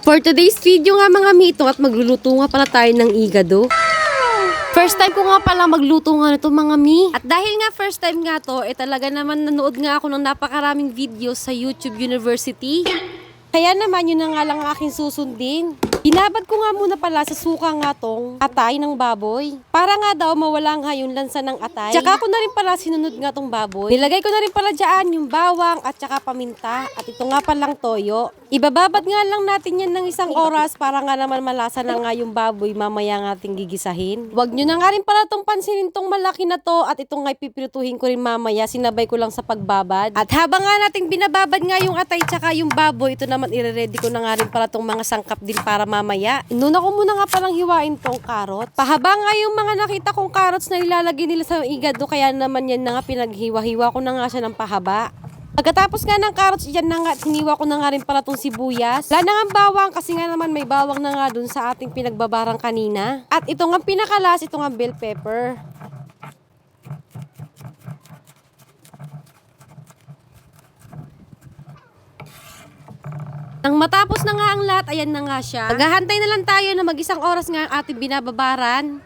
For today's video nga mga mito at magluluto nga pala tayo ng igado. First time ko nga pala magluto nga nito mga mi. At dahil nga first time nga to, talaga naman nanood nga ako ng napakaraming videos sa YouTube University. Kaya naman yun na nga lang ang aking susundin. Binabad ko nga muna pala sa suka nga tong atay ng baboy. Para nga daw mawala nga yung lansa ng atay. Tsaka ko na rin pala sinunod nga tong baboy. Nilagay ko na rin pala dyan yung bawang at tsaka paminta. At ito nga palang toyo. Ibababad nga lang natin yan ng 1 oras para nga naman malasa na nga yung baboy mamaya nga ating gigisahin. Huwag nyo na nga rin pala tong pansinin tong malaki na to at itong nga pipirituhin ko rin mamaya. Sinabay ko lang sa pagbabad. At habang nga nating binababad nga yung atay tsaka yung baboy, ito naman ire-ready ko na nga rin pala tong mga sangkap din para mamaya. Inuna ko muna nga palang hiwain tong karot. Pahaba nga yung mga nakita kong carrots na nilalagay nila sa igado, kaya naman yan na nga pinaghiwa-hiwa ko na nga siya ng pahaba. Pagkatapos nga ng carrots, yan na nga, hiniwa ko na nga rin pala tong sibuyas. Wala na nga bawang kasi nga naman may bawang na nga dun sa ating pinagbabarang kanina. At ito nga pinakalas, ito nga bell pepper. Nang matapos na nga ang lahat, ayan na nga siya. Maghahantay na lang tayo na mag-1 oras nga ang ating binababaran.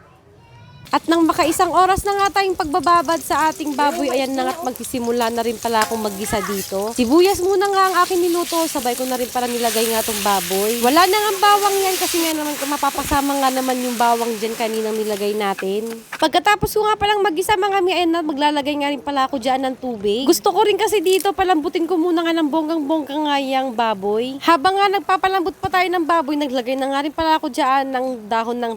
At nang maka-1 oras na nga tayong pagbababad sa ating baboy, ayan na nga't magsisimula na rin pala akong maggisa dito. Sibuyas muna nga ang aking niluto, sabay ko na rin pala nilagay nga tong baboy. Wala na nga bawang yan kasi nga naman mapapasama nga naman yung bawang dyan kaninang nilagay natin. Pagkatapos ko nga palang maggisa mga mi, ayan na, maglalagay nga rin pala ako dyan ng tubig. Gusto ko rin kasi dito palambutin ko muna nga ng bonggang-bonggang nga yung baboy. Habang nga nagpapalambot pa tayo ng baboy, naglagay na nga rin pala ako dyan ng dahon ng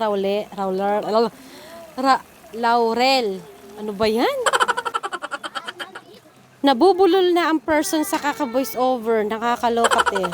laurel. Ano ba yan? Nabubulol na ang person sa kaka-voice over. Nakakalokat eh.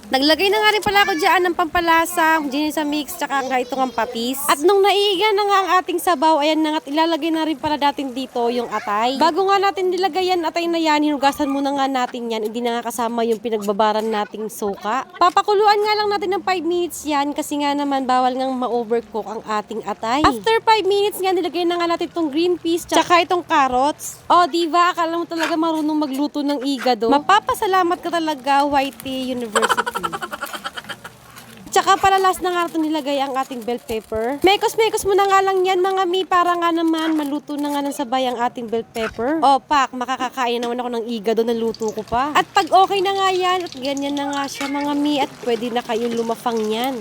Naglagay na nga rin pala ako dyan ng pampalasa, ginisa mix, tsaka nga itong ang patis. At nung naiiga na nga ang ating sabaw, ayan na nga, ilalagay na rin pala natin dito yung atay. Bago nga natin nilagay yan, atay na yan, hinugasan muna nga natin yan. Hindi na nga kasama yung pinagbabaran nating suka. Papakuluan nga lang natin ng 5 minutes yan, kasi nga naman bawal ngang ma-overcook ang ating atay. After 5 minutes nga, nilagay na nga natin itong green peas, tsaka itong carrots. O, diba? Akala mo talaga marunong magluto ng igado. Mapapasalamat ka talaga, Whitey University. Tsaka pala last na nga ito nilagay ang ating bell pepper. Mekos-mekos mo na nga lang yan mga mi, para nga naman maluto na nga ng sabay ang ating bell pepper. O pak, makakakain naman ako ng igado na luto ko pa. At pag okay na nga yan, at ganyan na nga siya mga mi, at pwede na kayong lumafang yan.